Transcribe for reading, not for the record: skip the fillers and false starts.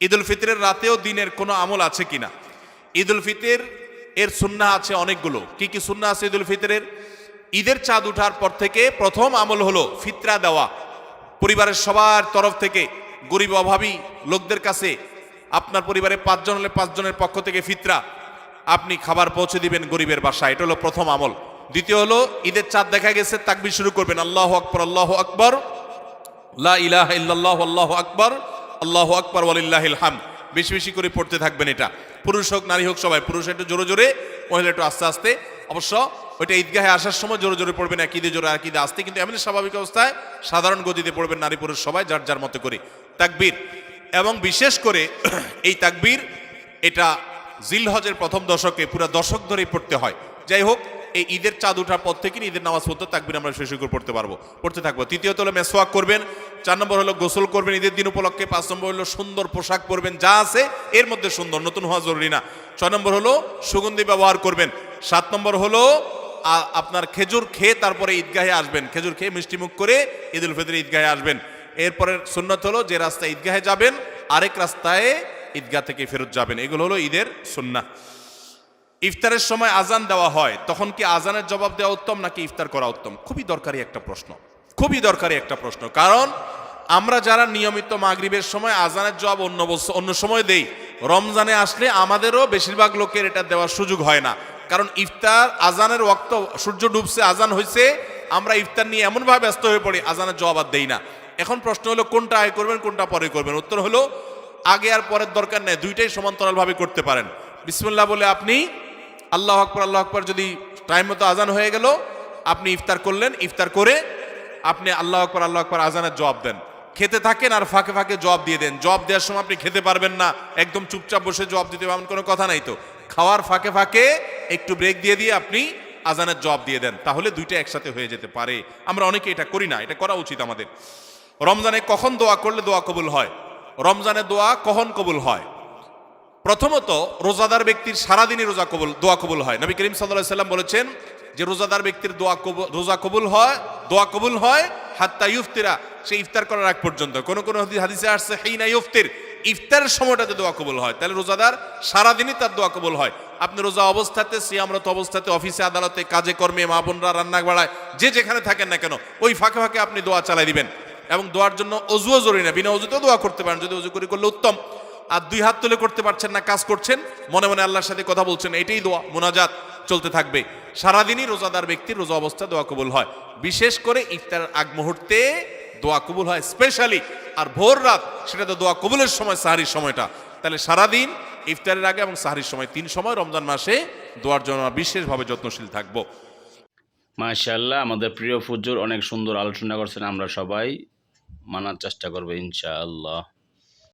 ঈদুল ফিতরের রাতেও দিনের কোনো আমল আছে কিনা? ঈদুল ফিতর এর সুন্নাহ আছে অনেকগুলো। কি কি সুন্নাহ আছে ঈদুল ফিতরের? ঈদের চাঁদ উঠার পর থেকে প্রথম আমল হলো ফিতরা দেওয়া। পরিবারের সবার তরফ থেকে গরিব অভাবী লোকদের কাছে, আপনার পরিবারে 5 জন হলে 5 জনের পক্ষ থেকে ফিতরা আপনি খাবার পৌঁছে দিবেন গরিবের বাসায়। এটা হলো প্রথম আমল। দ্বিতীয় হলো ঈদের চাঁদ দেখা গেছে, তাকবীর শুরু করবেন, আল্লাহু আকবার, আল্লাহু আকবার, লা ইলাহা ইল্লাল্লাহ, আল্লাহু আকবার, আল্লাহু আকবার ওয়ালিল্লাহিল হামদ। বেশি বেশি করে পড়তে থাকবেন। এটা পুরুষ হোক নারী হোক সবাই, পুরুষ একটু জোরে জোরে, মহিলা একটু আস্তে আস্তে। অবশ্য ওইটা ঈদগাহে আসার সময় জোরে জোরে পড়বেন, একইদে জোরে একইদে আস্তে, কিন্তু এমনি স্বাভাবিক অবস্থায় সাধারণ গতিতে পড়বেন নারী পুরুষ সবাই যার যার মতো করে তাকবীর। এবং বিশেষ করে এই তাকবীর এটা জিলহজের প্রথম দশকে পুরো দশক ধরেই পড়তে হয়। যাই হোক, এই ঈদের চাঁদ ওঠার পর থেকে ঈদের নামাজ পড়তে তাকবীর আমরা শেষ করে পড়তে থাকবো। তৃতীয়ত হলো মেসওয়াক করবেন। 4 নম্বর হলো গোসল করবেন ঈদের দিন উপলক্ষে। 5 নম্বর হলো সুন্দর পোশাক পরবেন, যা আছে এর মধ্যে সুন্দর, নতুন হওয়া জরুরি না। 6 নম্বর হলো সুগন্ধি ব্যবহার করবেন। 7 নম্বর হলো আপনার খেজুর খেয়ে তারপরে ঈদগাহে আসবেন, খেজুর খেয়ে মিষ্টি মুখ করে ঈদুল ফিতরে ঈদগাহে আসবেন। এরপরের সুন্নত হলো যে রাস্তায় ঈদগাহে যাবেন আরেক রাস্তায় ঈদগাহ থেকে ফেরত যাবেন। এগুলো হলো ঈদের সুন্নাহ। ইফতারের সময় আজান দেওয়া হয়, তখন কি আজানের জবাব দেওয়া উত্তম নাকি ইফতার করা উত্তম? খুবই দরকারি একটা প্রশ্ন, খুবই দরকারি একটা প্রশ্ন। কারণ আমরা যারা নিয়মিত মাগরিবের সময় আজানের জবাব অন্য সময় দেই, রমজানে আসলে আমাদেরও বেশিরভাগ লোকের এটা দেওয়ার সুযোগ হয় না। কারণ ইফতার আজানের ওয়াক্ত, সূর্য ডুবছে, আজান হয়েছে, আমরা ইফতার নিয়ে এমনভাবে ব্যস্ত হয়ে পড়ি আজানের জবাব আর দেই না। এখন প্রশ্ন হলো কোনটা আগে করবেন কোনটা পরে করবেন? উত্তর হলো আগে আর পরের দরকার নেই, দুইটাই সমান্তরালভাবে করতে পারেন। বিসমিল্লাহ বলে আপনি আল্লাহু আকবার, আল্লাহু আকবার, যদি টাইম মতো আজান হয়ে গেল আপনি ইফতার করলেন, ইফতার করে আপনি আল্লাহু আকবার, আল্লাহু আকবার আজানের জবাব দেন। খেতে থাকেন আর ফাঁকে ফাঁকে জবাব দিয়ে দেন। জবাব দেওয়ার সময় আপনি খেতে পারবেন না, একদম চুপচাপ বসে জবাব দিতে পারবেন, কোনো কথা নাই তো। খাওয়ার ফাঁকে ফাঁকে একটু ব্রেক দিয়ে দিয়ে আপনি আজানের জবাব দিয়ে দেন, তাহলে দুইটা একসাথে হয়ে যেতে পারে। আমরা অনেকে এটা করি না, এটা করা উচিত আমাদের। রমজানে কখন দোয়া করলে দোয়া কবুল হয়? রমজানে দোয়া কখন কবুল হয়? প্রথমত রোজাদার ব্যক্তির সারাদিনই দোয়া কবুল হয়। নবী করিম সাল্লাল্লাহু আলাইহি সাল্লাম বলেছেন যে রোজাদার ব্যক্তির দোয়া কবুল হয় হাত্তা ইফতিরা, সে ইফতার করার আগ পর্যন্ত। কোন কোন হাদিসে আসছে হিনা ইফতির, ইফতারের সময়টাতে দোয়া কবুল হয়। তাহলে রোজাদার সারাদিনই তার দোয়া কবুল হয়। আপনি রোজা অবস্থাতে, সিয়ামরত অবস্থাতে, অফিসে আদালতে, কাজে কর্মে, মা বোনরা রান্না বাড়ায়, যে যেখানে থাকেন না কেন, ওই ফাঁকে ফাঁকে আপনি দোয়া চালাই দিবেন। এবং দোয়ার জন্য অজুও জরুরি না, বিনা অজুতেও দোয়া করতে পারেন, যদি অজু করে করলে উত্তম। আর 2 হাত তুলে করতে পারছেন না, কাজ করছেন, মনে মনে আল্লাহর সাথে কথা বলছেন, এটাই দোয়া, মুনাজাত চলতে থাকবে। সারাদিনই রোজাদার ব্যক্তির রোজা অবস্থা দোয়া কবুল হয়। বিশেষ করে ইফতারের আগ মুহূর্তে দোয়া কবুল হয় স্পেশালি। আর ভোর রাত, সেটা তো দোয়া কবুলের সময়, সাহরির সময়টা। তাহলে সারাদিন, ইফতারের আগে এবং সাহরির সময়, 3 সময় রমজান মাসে দোয়ার জন্য বিশেষভাবে যত্নশীল থাকবো। মাশাআল্লাহ, আমাদের প্রিয় হুজুর অনেক সুন্দর আলোচনা করছেন, আমরা সবাই মানার চেষ্টা করবো ইনশাআল্লাহ।